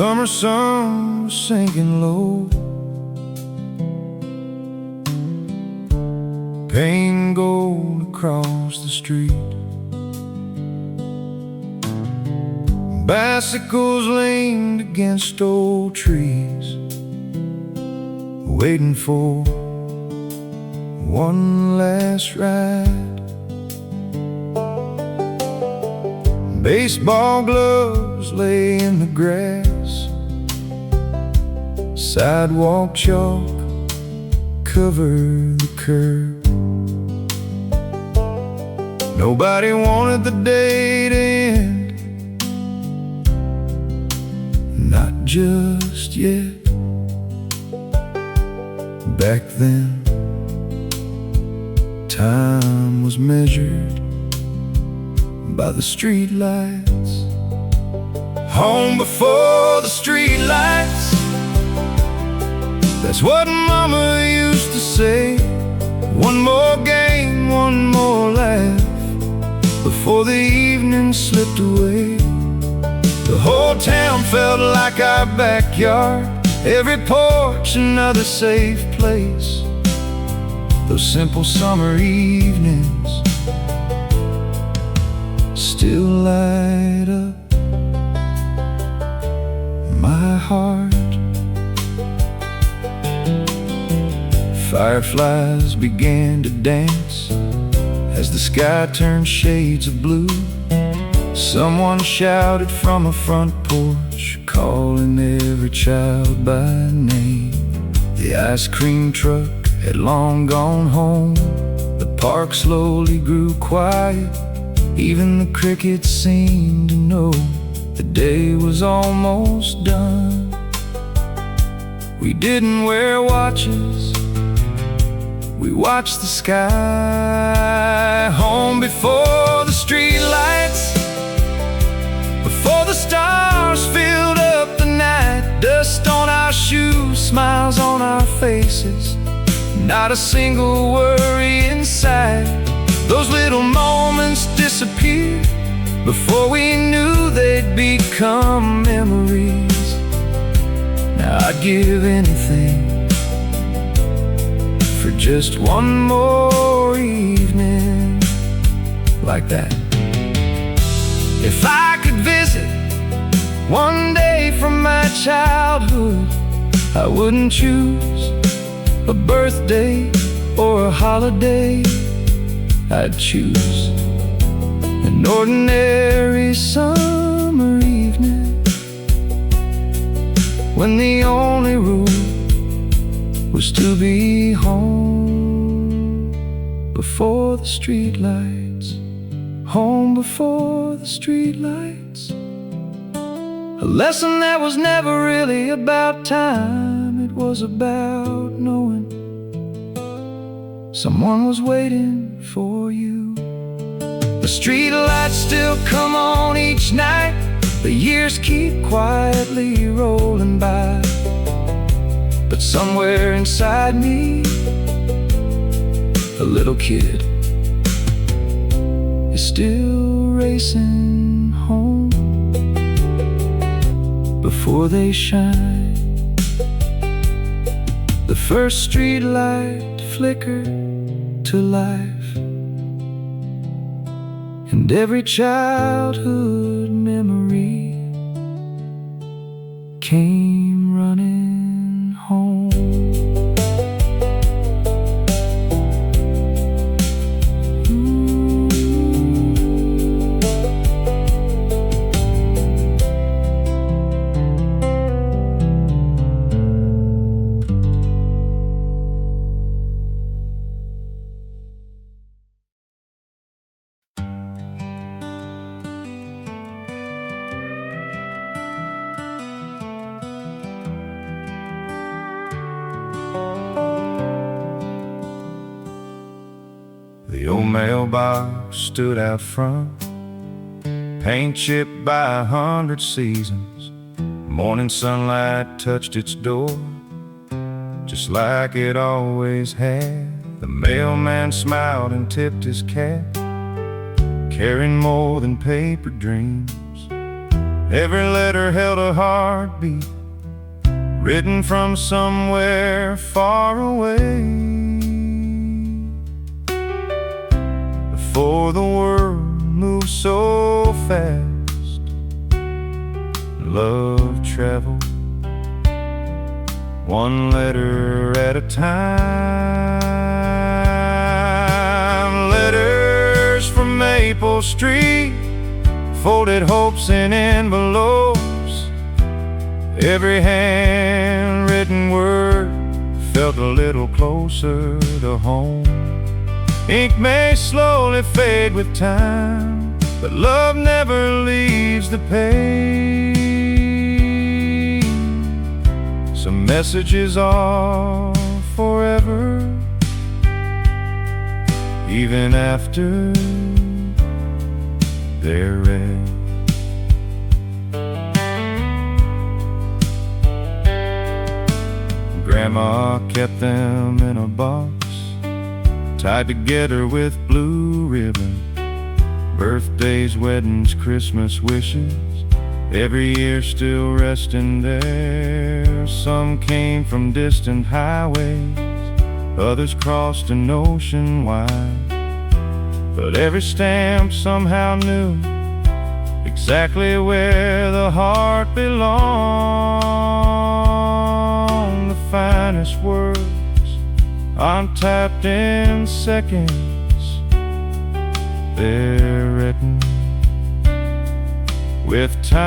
summer sun was sinking low. Paint gold across the street. Bicycles leaned against old trees, waiting for one last ride. Baseball gloves lay in the grass. Sidewalk chalk covered the curb. Nobody wanted the day to end, not just yet. Back then, time was measured by the street lights. Home before the street lights, that's what Mama used to say. One more game, one more laugh, before the evening slipped away. The whole town felt like our backyard, every porch another safe place. Those simple summer evenings still light up my heart. Fireflies began to dance as the sky turned shades of blue. Someone shouted from a front porch, calling every child by name. The ice cream truck had long gone home. The park slowly grew quiet. Even the crickets seemed to know the day was almost done. We didn't wear watches, we watched the sky. Home before the street lights, before the stars filled up the night. Dust on our shoes, smiles on our faces, not a single worry inside. Those little moments disappeared before we knew they'd become memories. Now I'd give anything for just one more evening like that. If I could visit one day from my childhood, I wouldn't choose a birthday or a holiday. I'd choose an ordinary summer evening, when the only rule was to be home before the street lights. Home before the street lights. A lesson that was never really about time. It was about knowing someone was waiting for you. The street lights still come on each night. The years keep quietly rolling by, but somewhere inside me, a little kid is still racing home before they shine. The first street light flickered to life, and every childhood memory came running home. The old mailbox stood out front, paint chipped by 100 seasons. Morning sunlight touched its door, just like it always had. The mailman smiled and tipped his cap, carrying more than paper dreams. Every letter held a heartbeat, written from somewhere far away. Before the world moved so fast, love traveled one letter at a time. Letters from Maple Street, folded hopes in envelopes. Every handwritten word felt a little closer to home. Ink may slowly fade with time, but love never leaves the page. Some messages are forever, even after they're read. Grandma kept them in a box, tied together with blue ribbon. Birthdays, weddings, Christmas wishes, every year still resting there. Some came from distant highways, others crossed an ocean wide. But every stamp somehow knew exactly where the heart belonged. The finest words untapped in seconds, they're written with time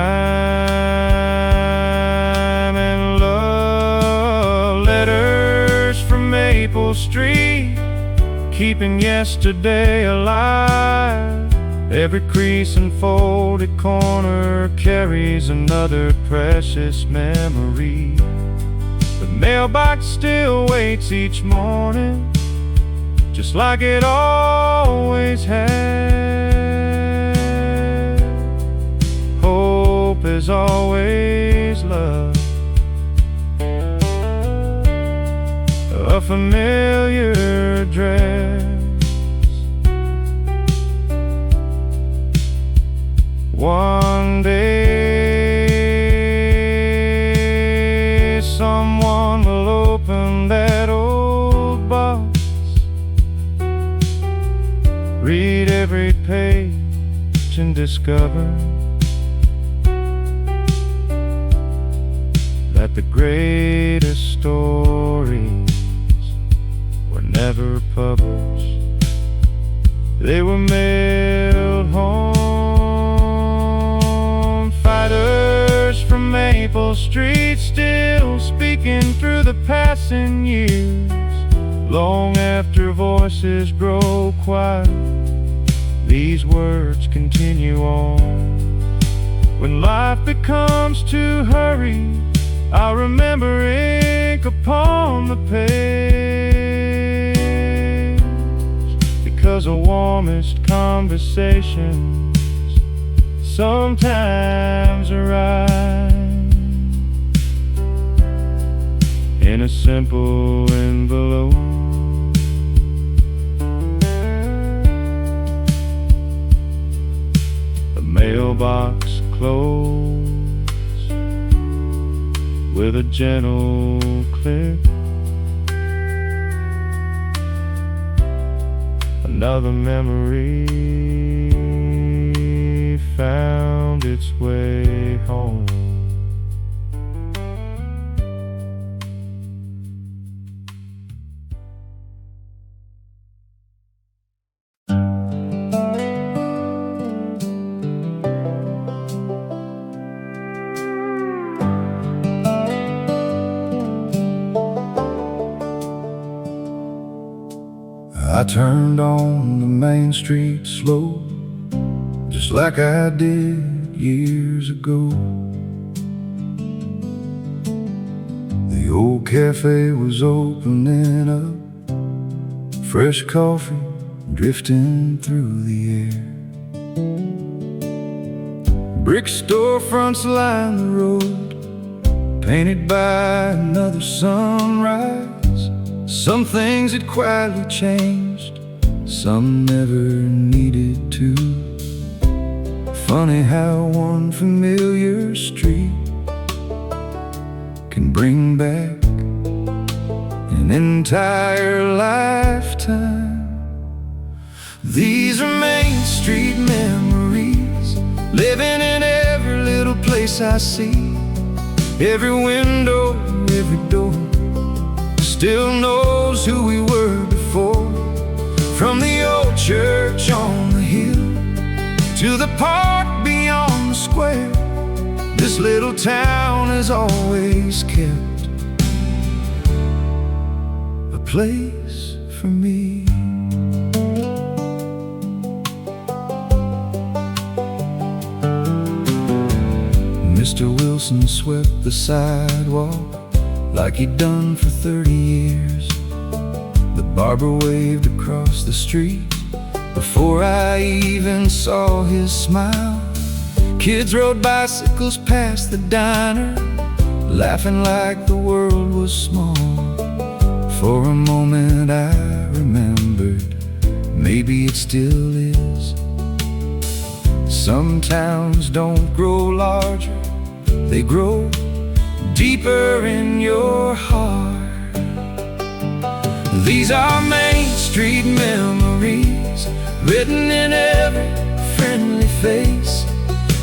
and love. Letters from Maple Street, keeping yesterday alive. Every crease and folded corner carries another precious memory. The mailbox still waits each morning, just like it always had. Hope is always love, a familiar address. One day someone will open that old box, read every page and discover that the greatest stories were never published. They were mailed home. Fighters from Maple Street, still speaking through the passing years. Long after voices grow quiet, these words continue on. When life becomes too hurried, I'll remember ink upon the page, because the warmest conversations sometimes arrive in a simple envelope. The mailbox closed with a gentle click. Another memory found its way home. I turned on the main street slow, just like I did years ago. The old cafe was opening up, fresh coffee drifting through the air. Brick storefronts line the road, painted by another sunrise. Some things had quietly changed, some never needed to. Funny how one familiar street can bring back an entire lifetime. These are Main Street memories, living in every little place I see. Every window, every door still knows who we were before. From the old church on the hill to the park beyond the square, this little town has always kept a place for me. Mr. Wilson swept the sidewalk like he'd done for 30 years. The barber waved across the street before I even saw his smile. Kids rode bicycles past the diner, laughing like the world was small. For a moment I remembered, maybe it still is. Some towns don't grow larger, they grow deeper in your heart. These are Main Street memories, written in every friendly face.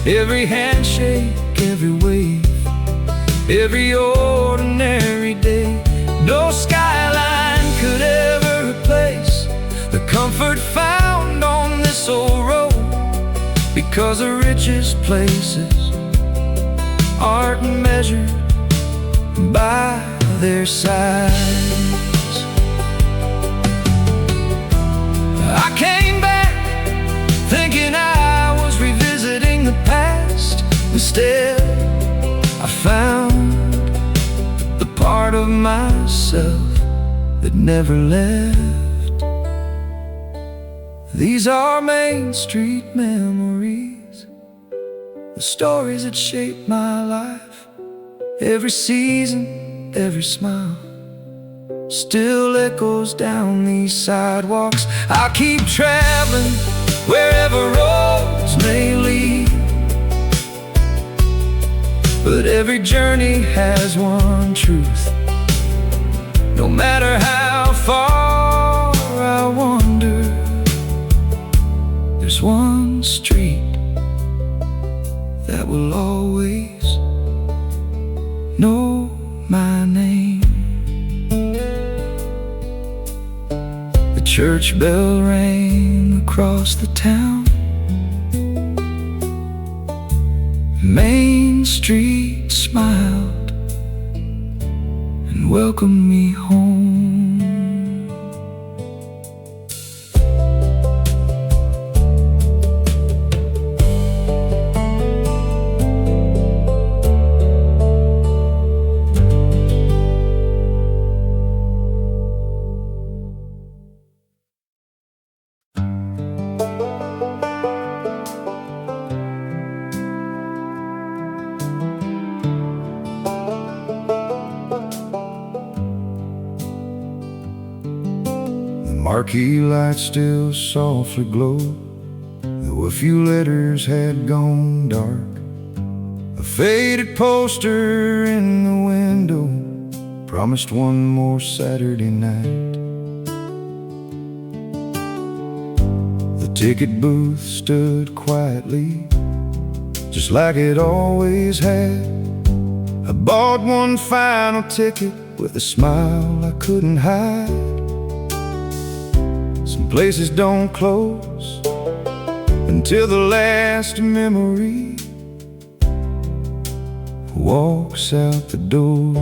Every handshake, every wave, every ordinary day. No skyline could ever replace the comfort found on this old road, because the richest places aren't measured by their size. I came back thinking I was revisiting the past. Instead, I found the part of myself that never left. These are Main Street memories, the stories that shaped my life. Every season, every smile still echoes down these sidewalks. I'll keep traveling wherever roads may lead, but every journey has one truth. No matter how far I wander, there's one street that will always know my name. The church bell rang across the town. Main Street smiled and welcomed me home. Marquee lights still softly glowed, though a few letters had gone dark. A faded poster in the window promised one more Saturday night. The ticket booth stood quietly, just like it always had. I bought one final ticket with a smile I couldn't hide. Some places don't close until the last memory walks out the door.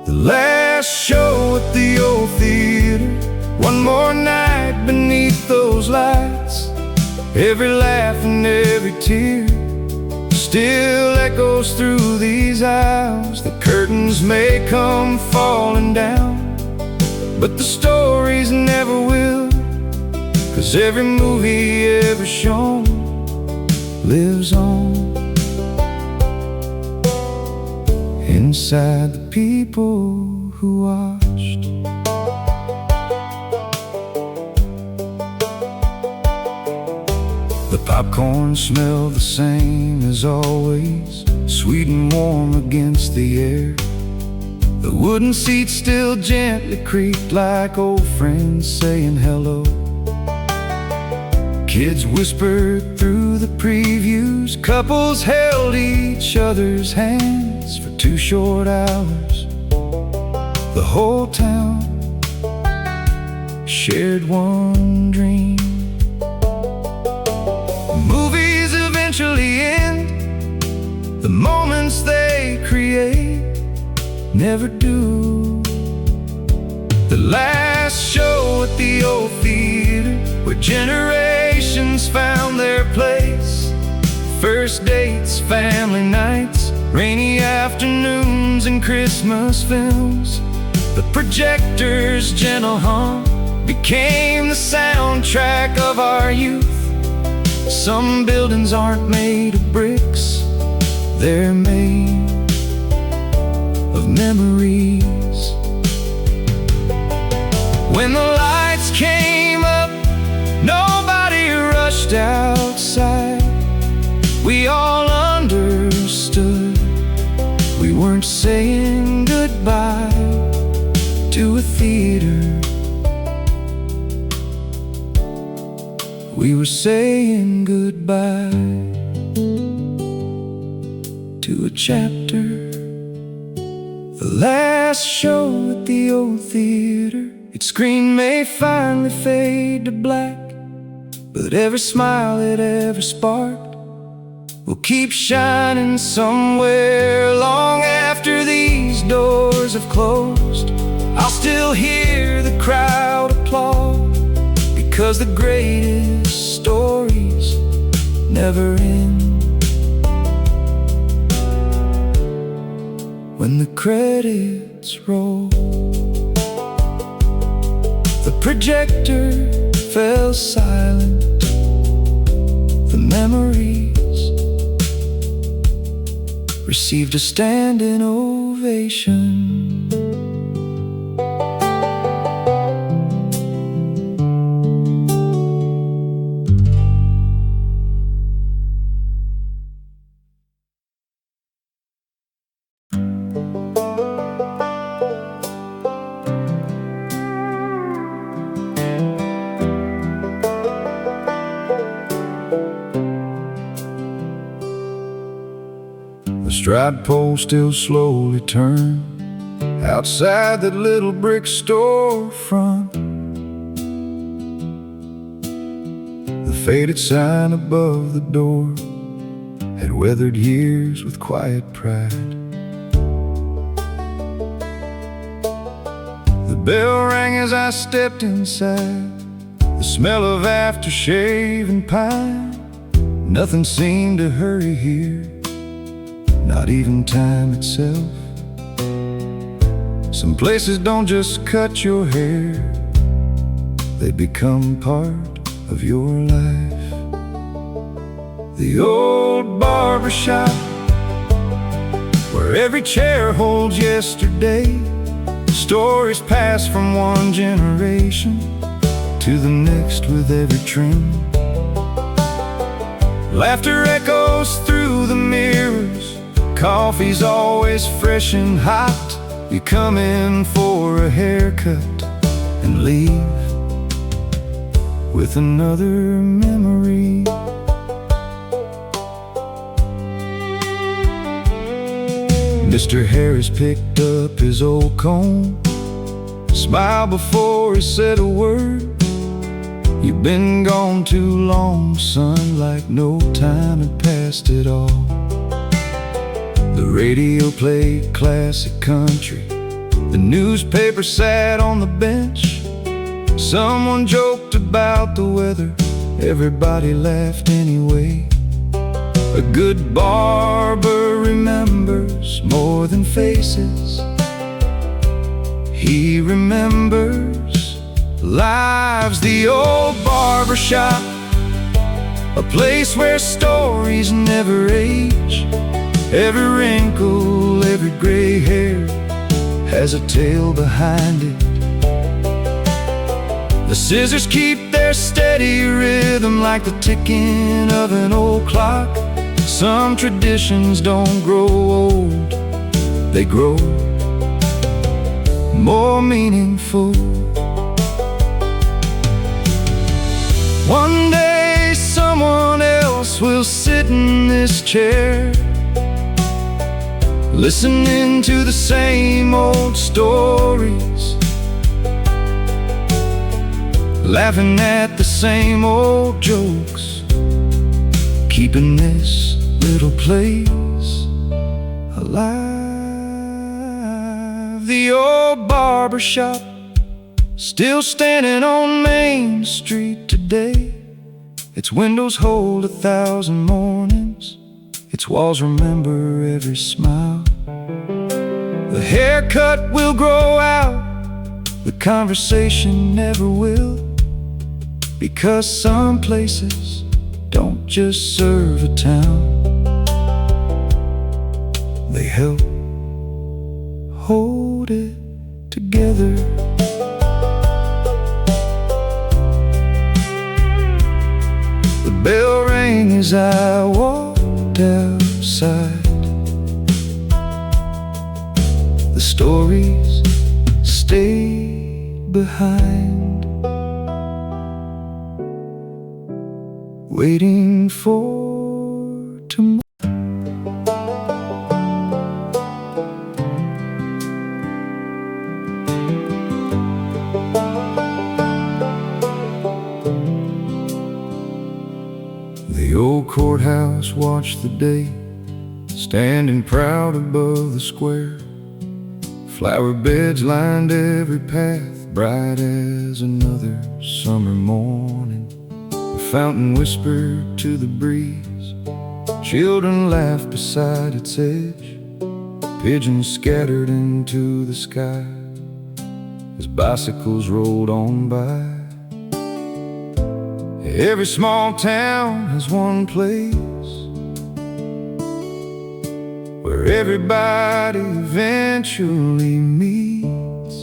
The last show at the old theater, one more night beneath those lights. Every laugh and every tear still echoes through these aisles. The curtains may come falling down, but the stories never will, 'cause every movie ever shown lives on inside the people who watched. The popcorn smelled the same as always, sweet and warm against the air. The wooden seats still gently creaked like old friends saying hello. Kids whispered through the previews, couples held each other's hands for 2 short hours. The whole town shared one dream. Movies eventually end, the moments they create never do. The last show at the old theater, where generations found their place. First dates, family nights, rainy afternoons, and Christmas films. The projector's gentle hum became the soundtrack of our youth. Some buildings aren't made of bricks, they're made of memories. When the lights came up, nobody rushed outside. We all understood we weren't saying goodbye to a theater. We were saying goodbye to a chapter. The last show at the old theater, its screen may finally fade to black, but every smile it ever sparked will keep shining somewhere long after these doors have closed. I'll still hear the crowd applaud, because the greatest stories never end. When the credits roll, the projector fell silent. The memories received a standing ovation. The stride pole still slowly turned outside that little brick storefront. The faded sign above the door had weathered years with quiet pride. The bell rang as I stepped inside, the smell of aftershave and pine. Nothing seemed to hurry here, not even time itself. Some places don't just cut your hair, they become part of your life. The old barbershop, where every chair holds yesterday. Stories pass from one generation to the next with every trim. Laughter echoes through the mirrors, coffee's always fresh and hot. You come in for a haircut and leave with another memory. Mr. Harris picked up his old comb, smiled before he said a word. You've been gone too long, son, like no time had passed at all. The radio played classic country, the newspaper sat on the bench. Someone joked about the weather, everybody laughed anyway. A good barber remembers more than faces. He remembers lives. The old barbershop, a place where stories never age. Every wrinkle, every gray hair has a tale behind it. The scissors keep their their steady rhythm like the ticking of an old clock. Some traditions don't grow old, they grow more meaningful. One day someone else will sit in this chair, listening to the same old stories, laughing at the same old jokes, keeping this little place alive. The old barber shop, still standing on Main Street today. Its windows hold 1,000 mornings, its walls remember every smile. The haircut will grow out, the conversation never will, because some places don't just serve a town, they help hold it together. The bell rang as I walked outside. The stories stayed behind, waiting for tomorrow. The old courthouse watched the day, standing proud above the square. Flower beds lined every path, bright as another summer morning. The fountain whispered to the breeze, children laughed beside its edge, pigeons scattered into the sky as bicycles rolled on by. Every small town has one place where everybody eventually meets.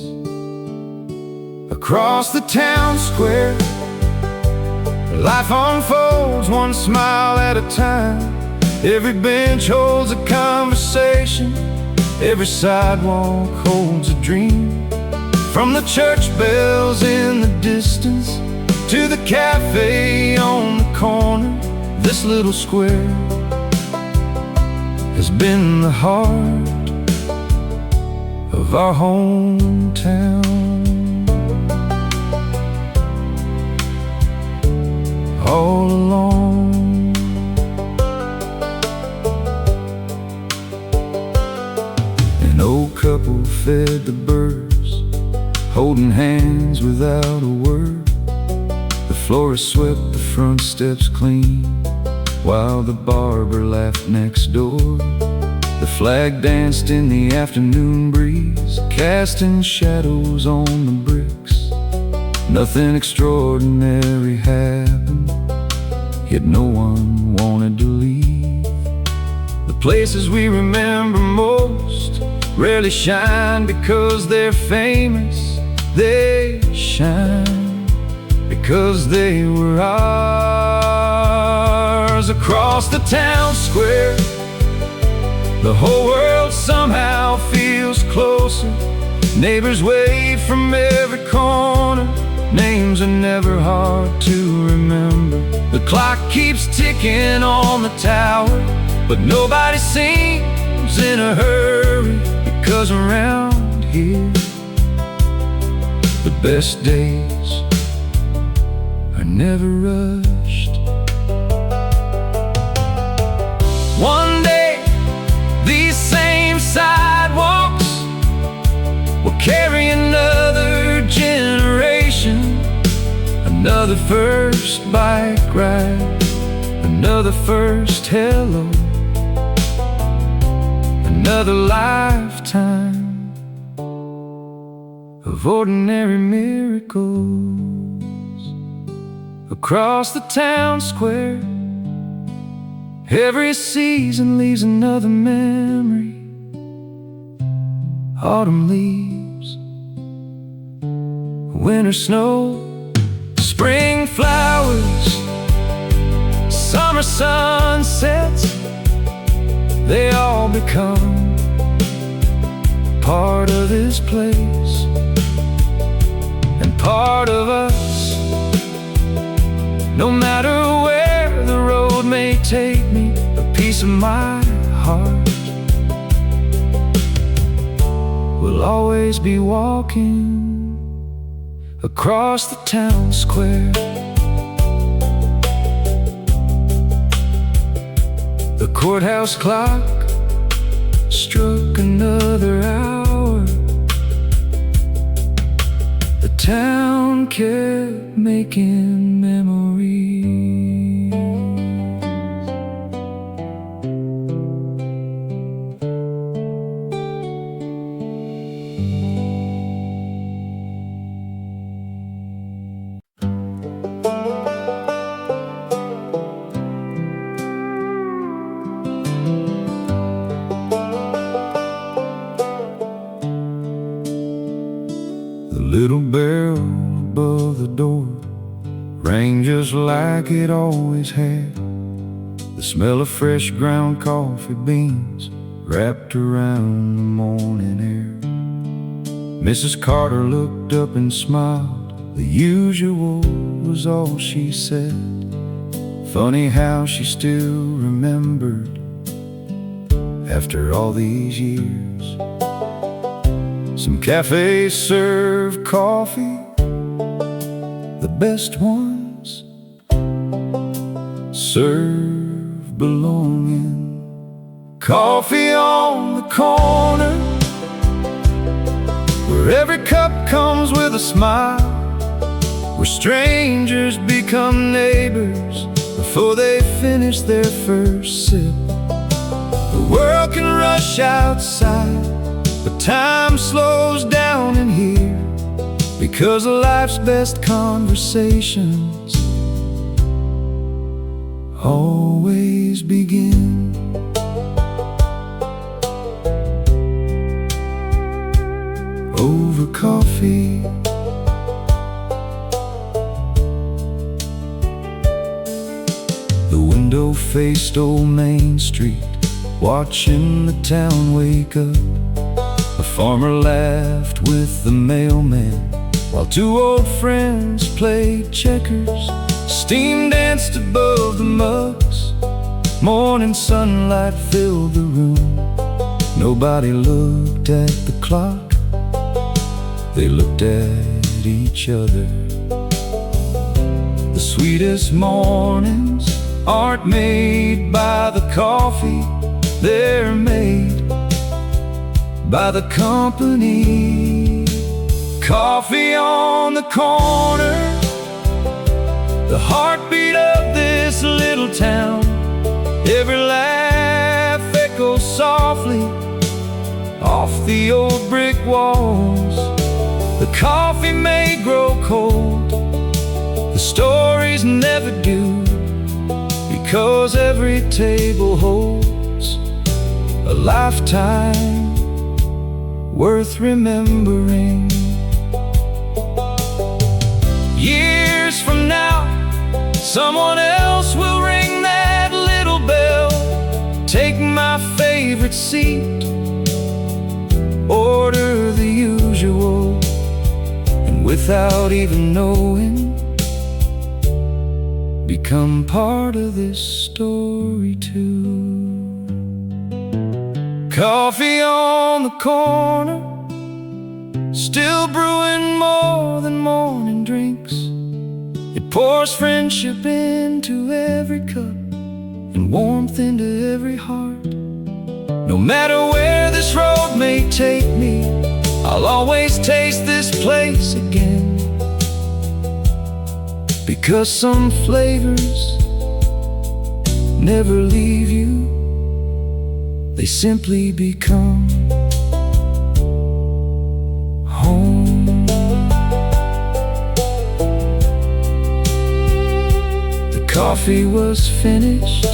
Across the town square, life unfolds one smile at a time. Every bench holds a conversation, every sidewalk holds a dream. From the church bells in the distance to the cafe on the corner, this little square has been the heart of our hometown. All along, an old couple fed the birds, holding hands without a word. The florist swept the front steps clean, while the barber laughed next door. The flag danced in the afternoon breeze, casting shadows on the bricks. Nothing extraordinary happened, yet no one wanted to leave. The places we remember most rarely shine because they're famous. They shine because they were ours. Across the town square, the whole world somehow feels closer. Neighbors wave from every corner, names are never hard to remember. The clock keeps ticking on the tower, but nobody seems in a hurry, because around here the best days are never rushed. One day these same sidewalks will carry another generation, another first bike ride, another first hello, another lifetime of ordinary miracles. Across the town square, every season leaves another memory. Autumn leaves, winter snow, Spring flowers, summer sunsets, they all become part of this place and part of us. No matter where the road may take me, a piece of my heart will always be walking across the town square. The courthouse clock struck another hour. The town kept making memories. The little bell above the door rang just like it always had. The smell of fresh ground coffee beans wrapped around the morning air. Mrs. Carter looked up and smiled. The usual was all she said. Funny how she still remembered after all these years. Some cafés serve coffee, the best ones serve belonging. Coffee on the corner, where every cup comes with a smile, where strangers become neighbors before they finish their first sip. The world can rush outside, but time slows down in here, because life's best conversations always begin over coffee. The window faced old Main Street, watching the town wake up. A farmer laughed with the mailman, while two old friends played checkers. Steam danced above the mugs, morning sunlight filled the room. Nobody looked at the clock, they looked at each other. The sweetest mornings aren't made by the coffee, they're made by the company. Coffee on the corner, the heartbeat of this little town. Every laugh echoes softly off the old brick walls. The coffee may grow cold, the stories never do, because every table holds a lifetime worth remembering. Years from now, someone else will ring that little bell, take my favorite seat, order the usual, and without even knowing, become part of this story too. Coffee on the corner, still brewing more than morning drinks. It pours friendship into every cup and warmth into every heart. No matter where this road may take me, I'll always taste this place again, because some flavors never leave you, they simply become home. The coffee was finished,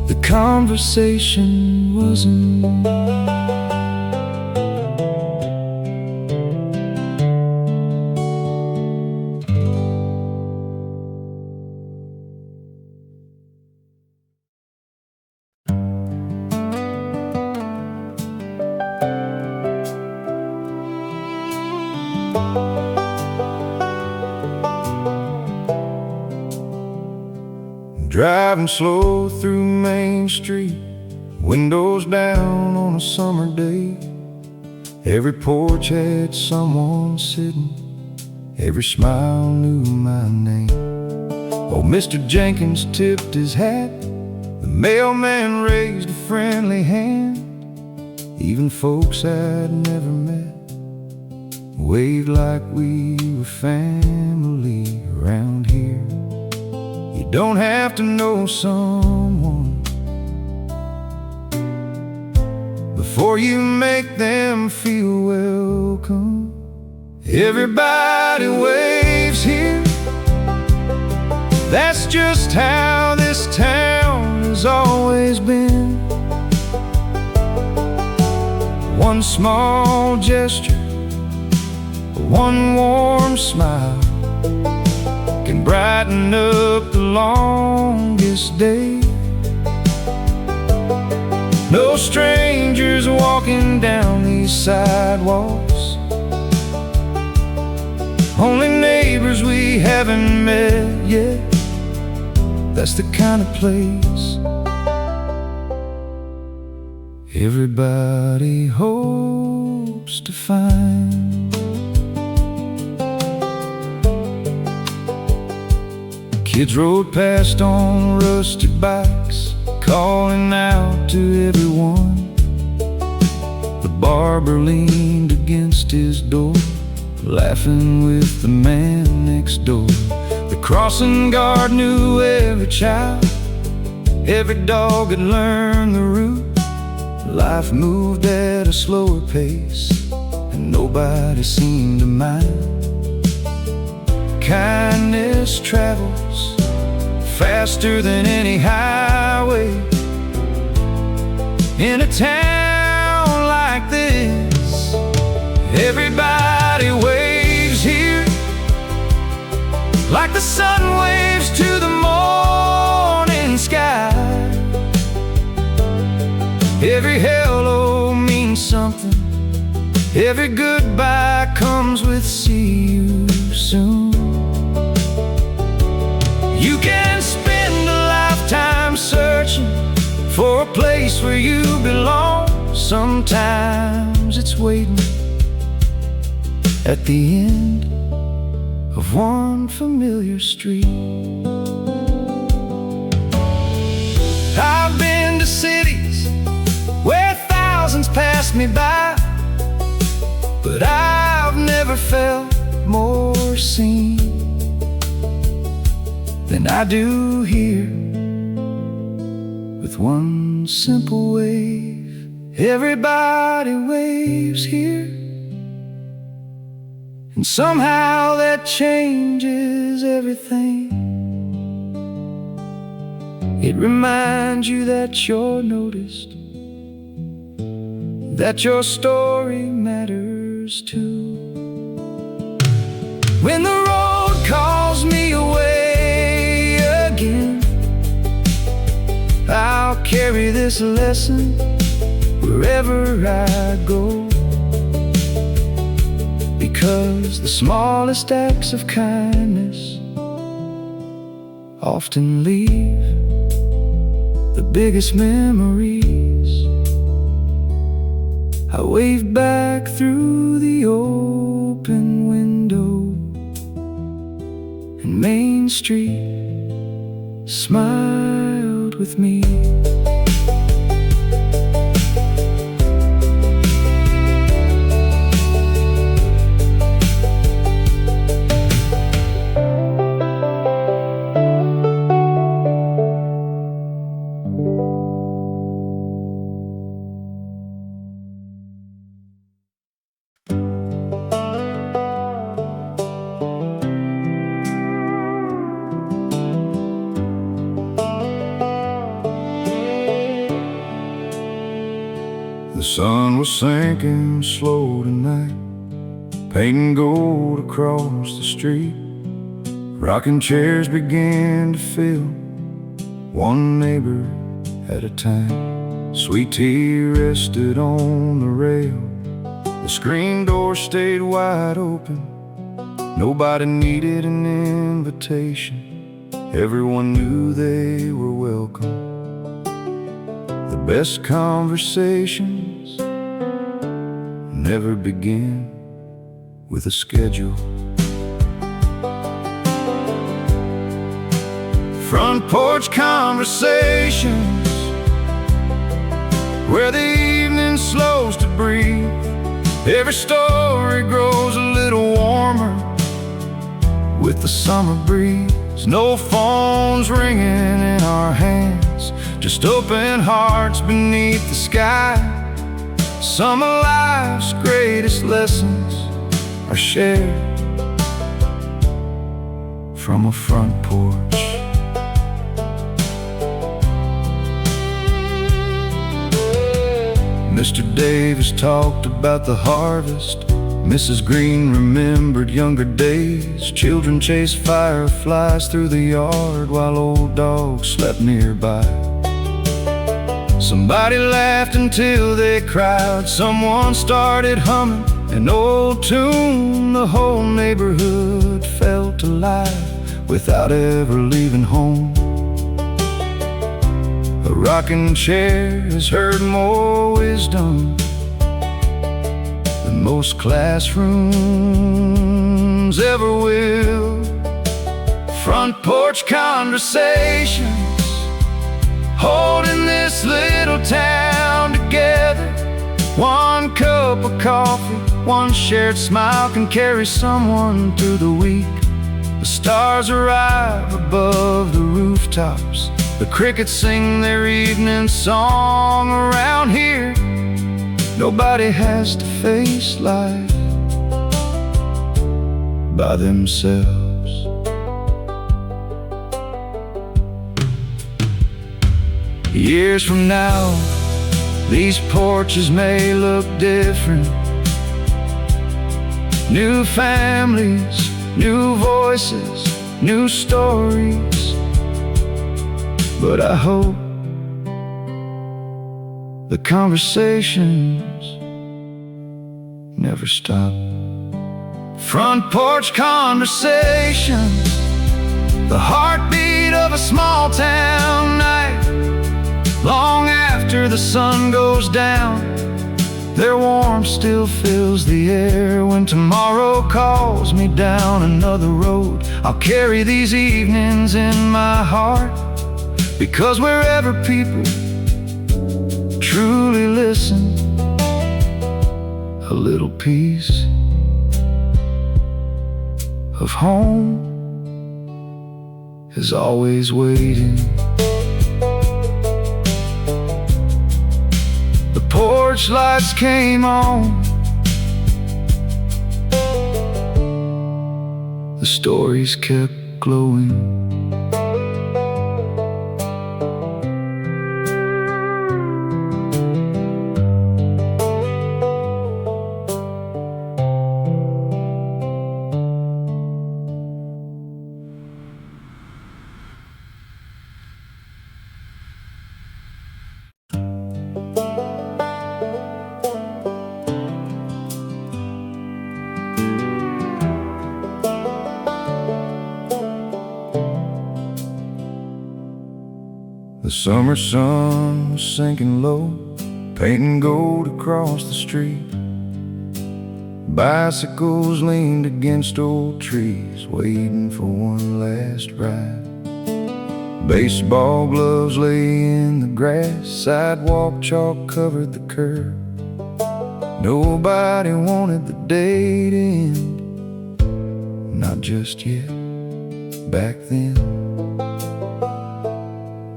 the conversation wasn't. Driving slow through Main Street, windows down on a summer day. Every porch had someone sitting, every smile knew my name. Oh, Mr. Jenkins tipped his hat, the mailman raised a friendly hand. Even folks I'd never met waved like we were family around here. You don't have to know someone before you make them feel welcome. Everybody waves here. That's just how this town has always been. One small gesture, one warm smile can brighten up the longest day. No strangers walking down these sidewalks, only neighbors we haven't met yet. That's the kind of place everybody hopes to find. Kids rode past on rusted bikes, calling out to everyone. The barber leaned against his door, laughing with the man next door. The crossing guard knew every child, every dog had learned the route. Life moved at a slower pace, and nobody seemed to mind. Kindness travels faster than any highway in a town like this. Everybody waves here like the sun waves to the morning sky. Every hello means something, every goodbye comes with see you soon. You can spend a lifetime searching for a place where you belong. Sometimes it's waiting at the end of one familiar street. I've been to cities where thousands passed me by, but I've never felt more seen than I do here. With one simple wave, everybody waves here, and somehow that changes everything. It reminds you that you're noticed, that your story matters too. When the road calls me away again, I'll carry this lesson wherever I go, because the smallest acts of kindness often leave the biggest memories. I waved back through the open window, and Main Street smiled with me. The sun was sinking slow tonight, painting gold across the street. Rocking chairs began to fill, one neighbor at a time. Sweet tea rested on the rail, the screen door stayed wide open. Nobody needed an invitation, everyone knew they were welcome. The best conversations never begin with a schedule. Front porch conversations, where the evening slows to breathe. Every story grows a little warmer with the summer breeze. No phones ringing in our hands, just open hearts beneath the sky. Some of life's greatest lessons are shared from a front porch. Mr. Davis talked about the harvest. Mrs. Green remembered younger days. Children chased fireflies through the yard while old dogs slept nearby. Somebody laughed until they cried. Someone started humming an old tune. The whole neighborhood felt alive without ever leaving home. A rocking chair has heard more wisdom than most classrooms ever will. Front porch conversations, holding this little town together. One cup of coffee, one shared smile can carry someone through the week. The stars arrive above the rooftops. The crickets sing their evening song around here. Nobody has to face life by themselves. Years from now, these porches may look different. New families, new voices, new stories. But I hope the conversations never stop. Front porch conversations, the heartbeat of a small town night. Long after the sun goes down, their warmth still fills the air. When tomorrow calls me down another road, I'll carry these evenings in my heart. Because wherever people truly listen, a little piece of home is always waiting. The porch lights came on, the stories kept glowing. The summer sun was sinking low, painting gold across the street. Bicycles leaned against old trees, waiting for one last ride. Baseball gloves lay in the grass, sidewalk chalk covered the curb. Nobody wanted the day to end, not just yet. Back then,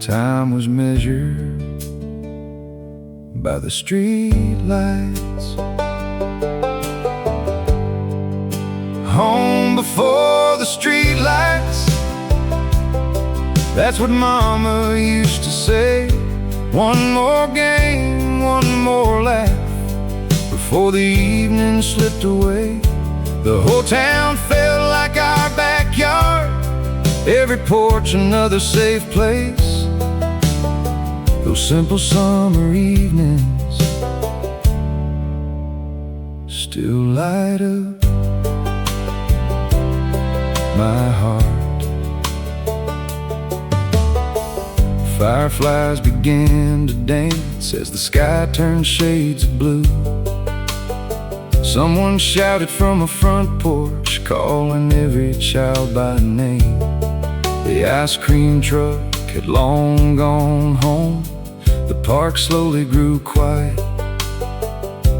time was measured by the street lights. Home before the street lights, that's what Mama used to say. One more game, one more laugh before the evening slipped away. The whole town felt like our backyard, every porch another safe place. Those simple summer evenings still light up my heart. Fireflies began to dance as the sky turned shades of blue. Someone shouted from a front porch, calling every child by name. The ice cream truck had long gone home. The park slowly grew quiet.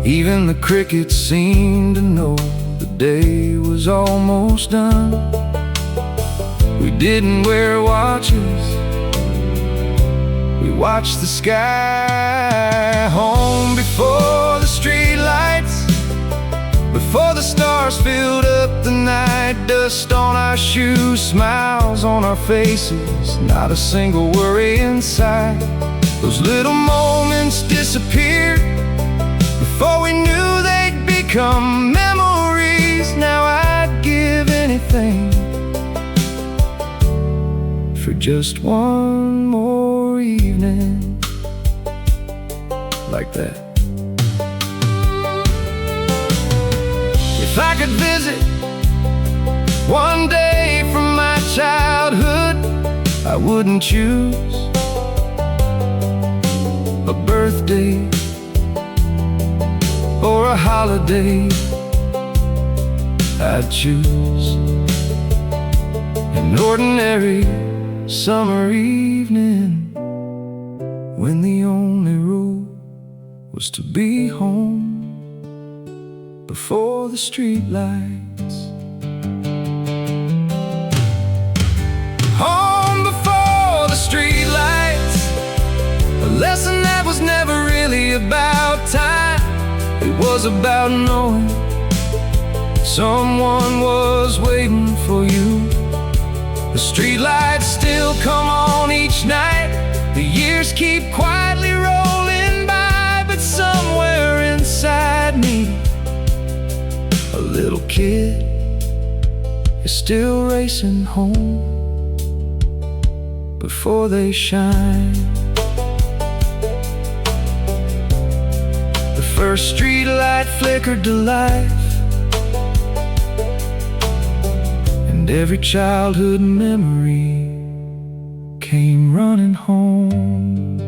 Even the crickets seemed to know the day was almost done. We didn't wear watches, we watched the sky. Home before the street lights, before the stars filled up the night. Dust on our shoes, smiles on our faces, not a single worry inside. Those little moments disappeared before we knew they'd become memories. Now I'd give anything for just one more evening like that. If I could visit one day from my childhood, I wouldn't choose a birthday or a holiday. I'd choose an ordinary summer evening when the only rule was to be home before the street lights. Home before the street lights, a lesson that was never really about time. It was about knowing someone was waiting for you. The street lights still come on each night. The years keep quietly rolling by, but somewhere inside me, a little kid is still racing home before they shine. The first street light flickered to life, and every childhood memory came running home.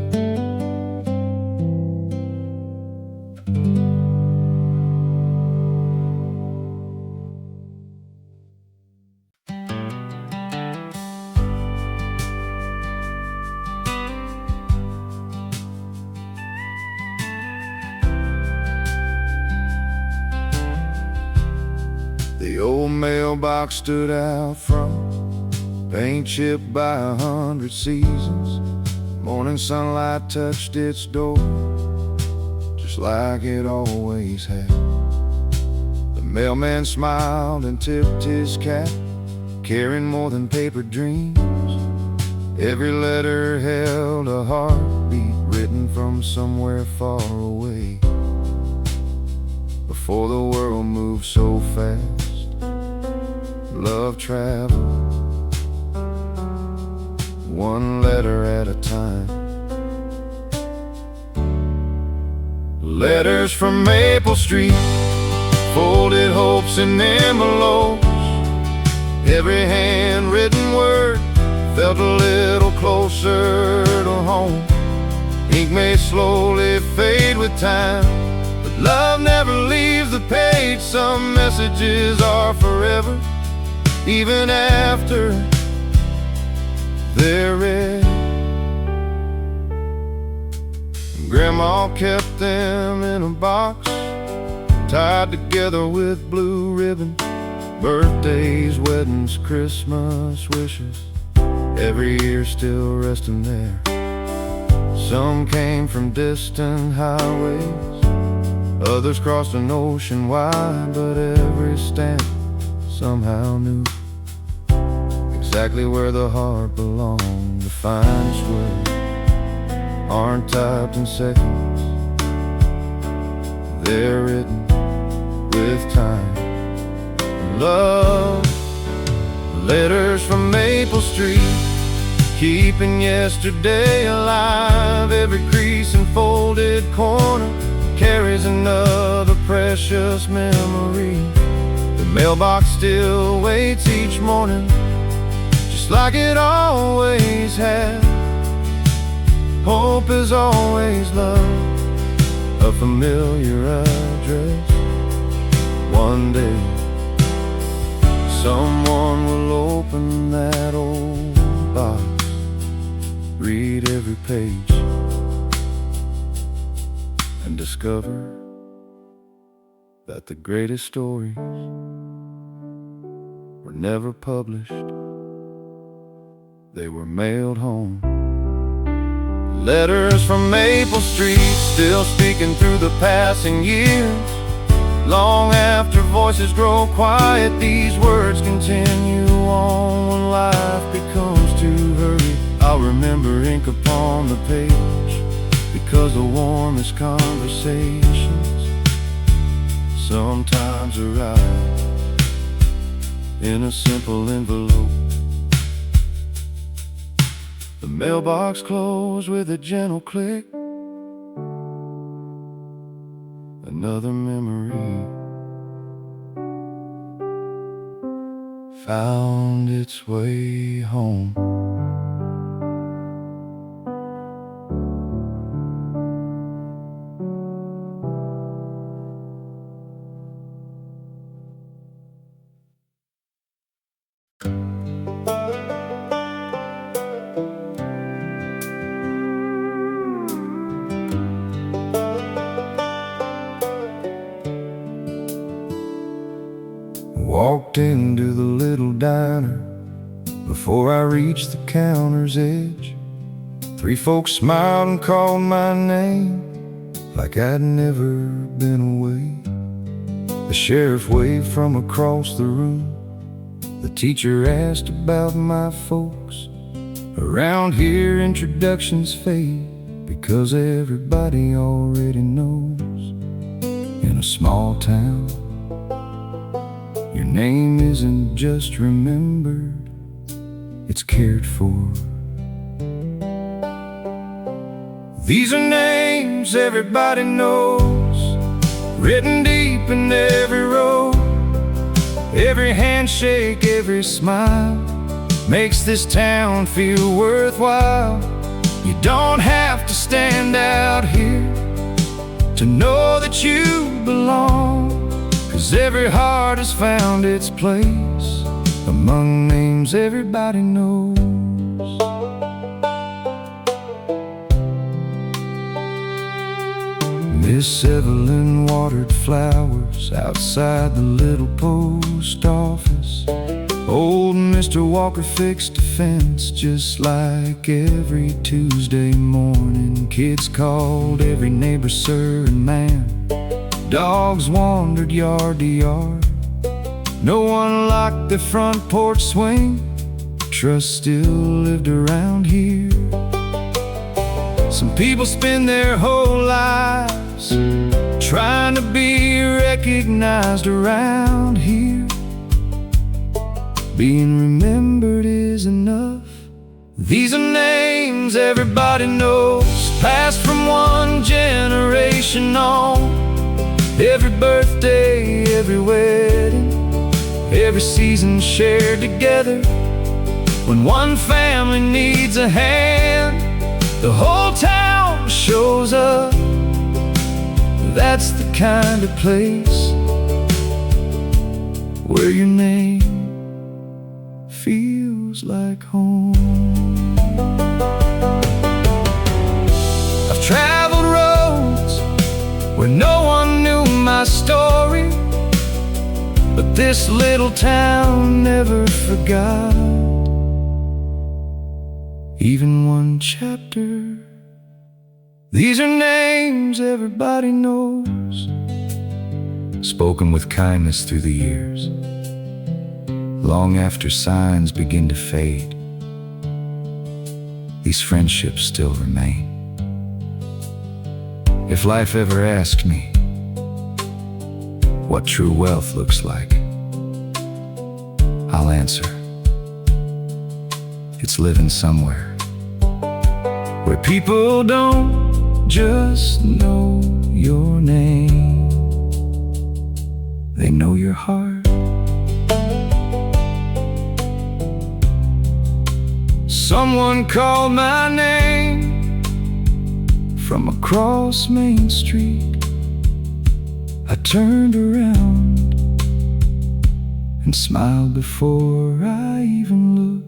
The old mailbox stood out front, paint chipped by 100 seasons. Morning sunlight touched its door, just like it always had. The mailman smiled and tipped his cap, carrying more than paper dreams. Every letter held a heartbeat written from somewhere far away. Before the world moved so fast, love traveled one letter at a time. Letters from Maple Street, folded hopes in envelopes. Every handwritten word felt a little closer to home. Ink may slowly fade with time, but love never leaves the page. Some messages are forever, even after they're read. Grandma kept them in a box, tied together with blue ribbon. Birthdays, weddings, Christmas wishes, every year still resting there. Some came from distant highways, others crossed an ocean wide, but every stamp somehow knew exactly where the heart belonged. The finest words aren't typed in seconds, they're written with time. Love, letters from Maple Street, keeping yesterday alive. Every crease and folded corner carries another precious memory. The mailbox still waits each morning, just like it always has. Hope is always love, a familiar address. One day someone will open that old box, read every page, and discover that the greatest stories were never published. They were mailed home. Letters from Maple Street, still speaking through the passing years. Long after voices grow quiet, these words continue on when life becomes too hurried. I'll remember ink upon the page, because the warmest conversations sometimes arrive in a simple envelope. The mailbox closed with a gentle click. Another memory found its way home. Walked into the little diner. Before I reached the counter's edge, 3 folks smiled and called my name like I'd never been away. The sheriff waved from across the room. The teacher asked about my folks. Around here introductions fade, because everybody already knows. In a small town, your name isn't just remembered, it's cared for. These are names everybody knows, written deep in every row. Every handshake, every smile makes this town feel worthwhile. You don't have to stand out here to know that you belong, 'cause every heart has found its place among names everybody knows. Miss Evelyn watered flowers outside the little post office. Old Mr. Walker fixed a fence just like every Tuesday morning. Kids called every neighbor sir and ma'am. Dogs wandered yard to yard. No one locked the front porch swing. Trust still lived around here. Some people spend their whole lives trying to be recognized around here. Being remembered is enough. These are names everybody knows, passed from one generation on. Every birthday, every wedding, every season shared together. When one family needs a hand, the whole town shows up. That's the kind of place where your name feels like home. I've traveled roads where no one knew my story, but this little town never forgot even one chapter. These are names everybody knows, spoken with kindness through the years. Long after signs begin to fade, these friendships still remain. If life ever asked me what true wealth looks like, I'll answer, it's living somewhere where people don't just know your name, they know your heart. Someone called my name from across Main Street. I turned around and smiled before I even looked.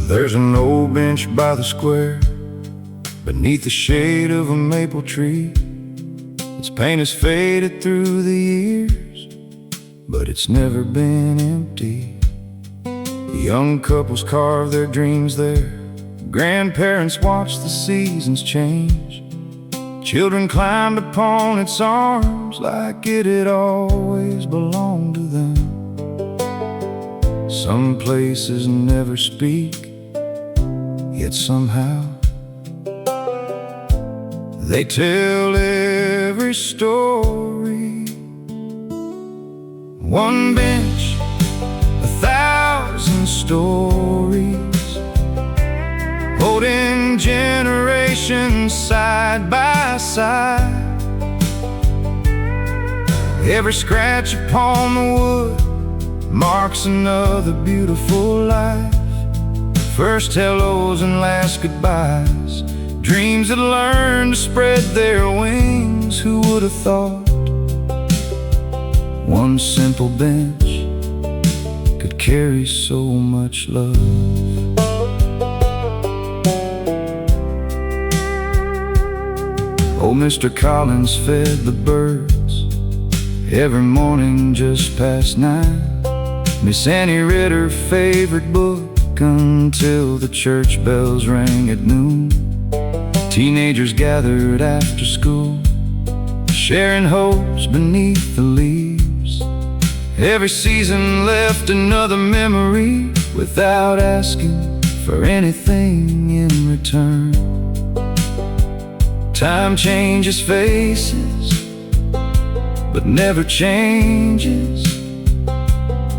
There's an old bench by the square, beneath the shade of a maple tree. Its paint has faded through the years, but it's never been empty. Young couples carve their dreams there. Grandparents watch the seasons change. Children climbed upon its arms like it had always belonged to them. Some places never speak, yet somehow they tell every story. One bench, 1,000 stories, holding generations side by side. Every scratch upon the wood marks another beautiful life. First hellos and last goodbyes, dreams that learn to spread their wings. Who would have thought one simple bench could carry so much love? Old Mr. Collins fed the birds every morning just past 9. Miss Annie read her favorite book until the church bells rang at noon. Teenagers gathered after school, sharing hopes beneath the leaves. Every season left another memory without asking for anything in return. Time changes faces, but never changes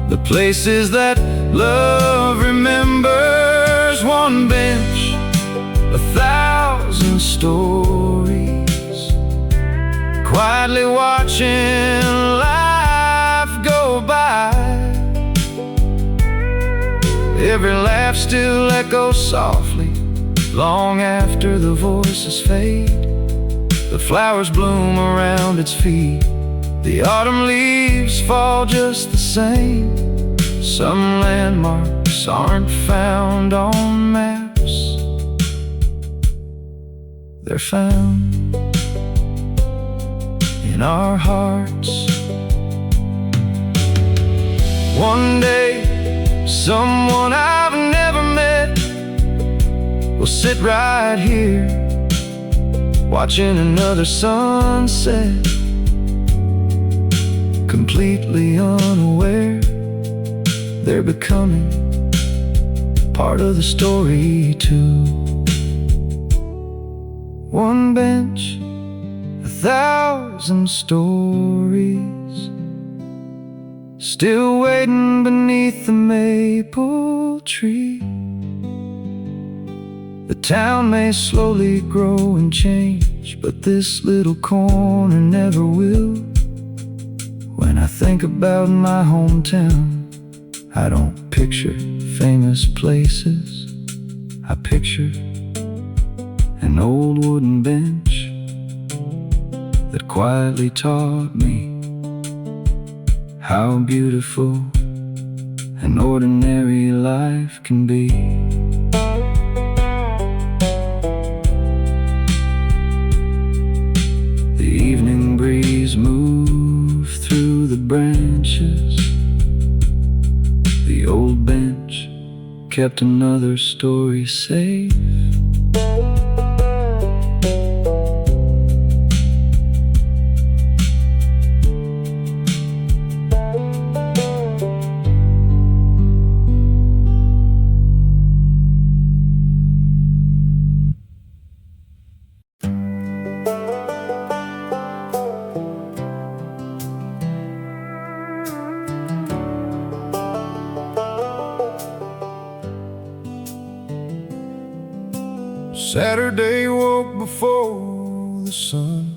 the places that love remembers. One bench, 1,000 stories, quietly watching life go by. Every laugh still echoes softly long after the voices fade. The flowers bloom around its feet, the autumn leaves fall just the same. Some landmarks aren't found on maps, they're found in our hearts. One day, someone I've never met will sit right here, watching another sunset, completely unaware they're becoming part of the story too. One bench, 1,000 stories, still waiting beneath the maple tree. The town may slowly grow and change, but this little corner never will. When I think about my hometown, I don't picture famous places. I picture an old wooden bench that quietly taught me how beautiful an ordinary life can be. The evening breeze moved through the branches. The old bench kept another story safe. Saturday woke before the sun.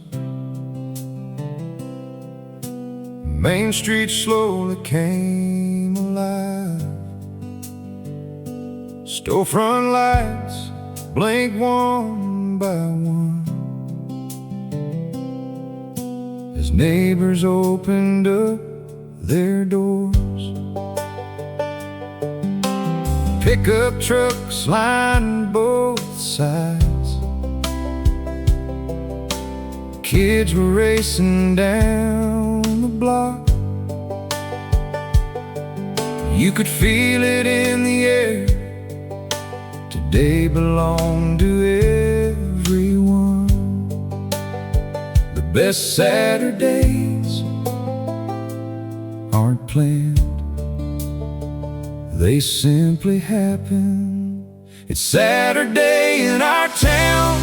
Main Street slowly came alive. Storefront lights blink one by one as neighbors opened up their doors. Pickup trucks lined both sides. Kids were racing down the block. You could feel it in the air. Today belonged to everyone. The best Saturdays aren't planned, they simply happen. It's Saturday in our town,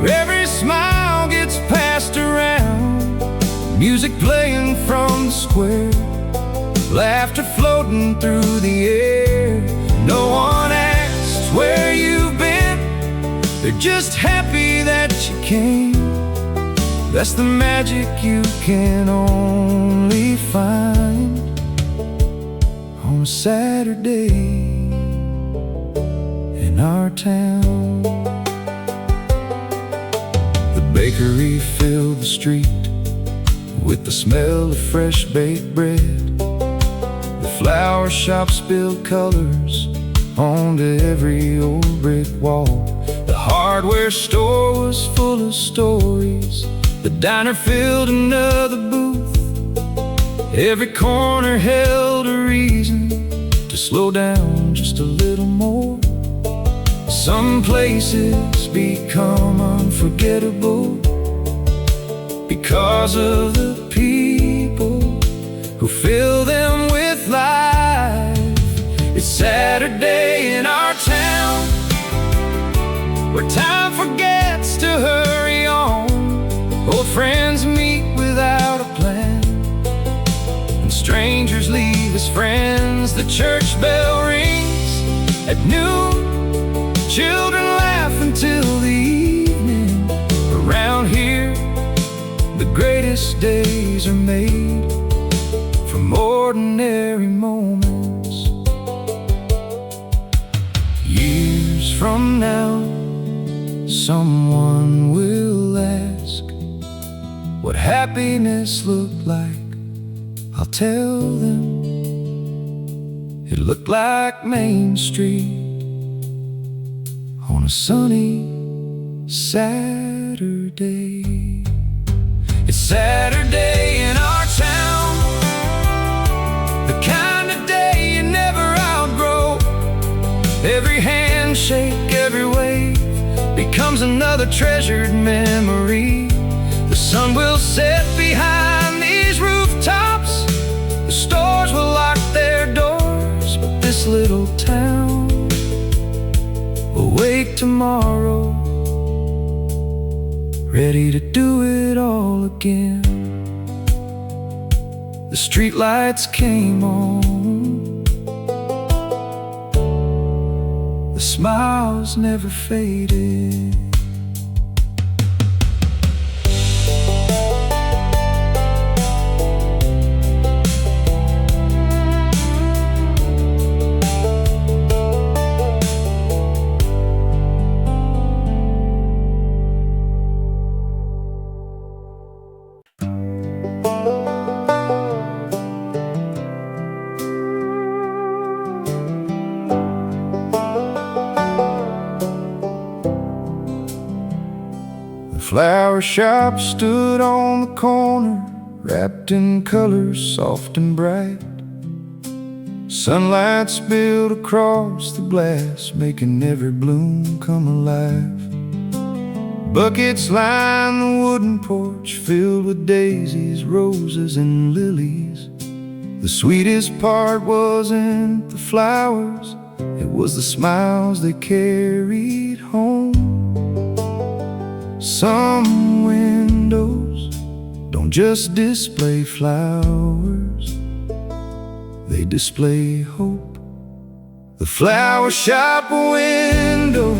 where every smile gets passed around. Music playing from the square, laughter floating through the air. No one asks where you've been, they're just happy that you came. That's the magic you can only find on a Saturday in our town. The bakery filled the street with the smell of fresh baked bread. The flower shop spilled colors onto every old brick wall. The hardware store was full of stories. The diner filled another booth. Every corner held a reason to slow down just a little more. Some places become unforgettable because of the people who fill them with life. It's Saturday in our town, where time forgets to hurry on. Old friends meet without a plan, and strangers leave as friends. The church bell rings at noon. Children laugh until the evening. Around here, the greatest days are made from ordinary moments. Years from now, someone will ask what happiness looked like. I'll tell them it looked like Main Street on a sunny Saturday. It's Saturday in our town, the kind of day you never outgrow. Every handshake, every wave becomes another treasured memory. The sun will set behind these rooftops. The stores will lock their doors, but this little town will wake tomorrow, ready to do it all again. The streetlights came on, the smiles never faded. Flower shop stood on the corner, wrapped in colors soft and bright. Sunlight spilled across the glass, making every bloom come alive. Buckets line the wooden porch, filled with daisies, roses, and lilies. The sweetest part wasn't the flowers, it was the smiles they carried home. Some windows don't just display flowers, they display hope. The flower shop window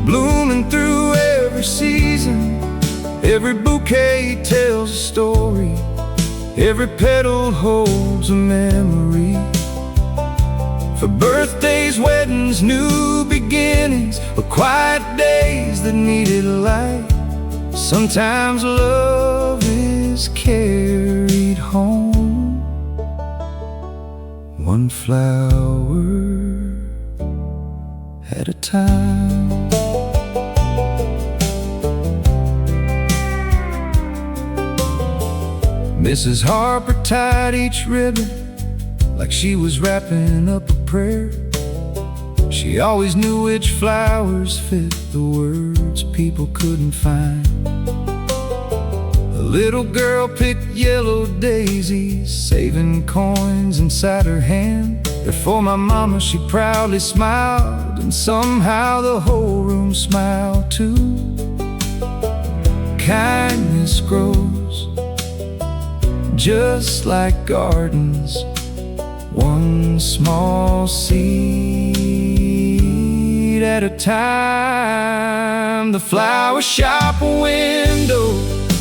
blooming through every season. Every bouquet tells a story, every petal holds a memory. For birthdays, weddings, new beginnings, or quiet days that needed light. Sometimes love is carried home, one flower at a time. Mrs. Harper tied each ribbon like she was wrapping up a prayer. She always knew which flowers fit the words people couldn't find. A little girl picked yellow daisies, saving coins inside her hand. Before my mama, she proudly smiled, and somehow the whole room smiled too. Kindness grows just like gardens, one small seed at a time. The flower shop window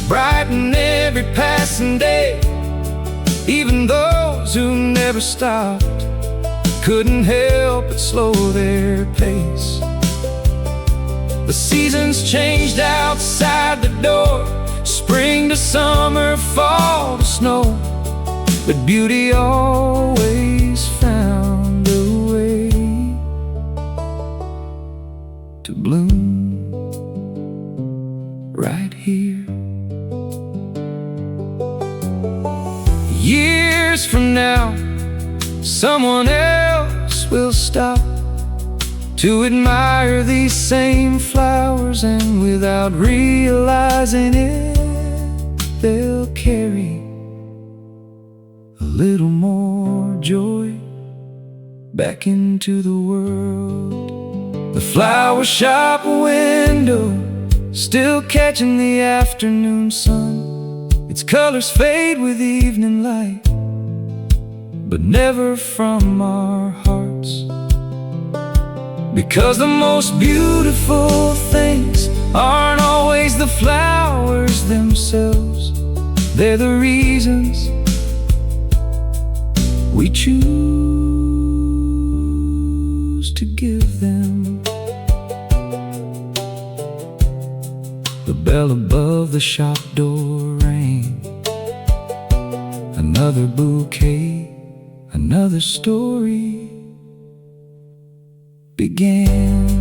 brighten every passing day. Even those who never stopped couldn't help but slow their pace. The seasons changed outside the door, spring to summer, fall to snow, but beauty always found a way to bloom right here. Years from now, someone else will stop to admire these same flowers, and without realizing it, they'll carry a little more joy back into the world. The flower shop window still catching the afternoon sun. Its colors fade with evening light, but never from our hearts. Because the most beautiful things aren't always the flowers themselves. They're the reasons we choose to give them. The bell above the shop door rang. Another bouquet, another story began.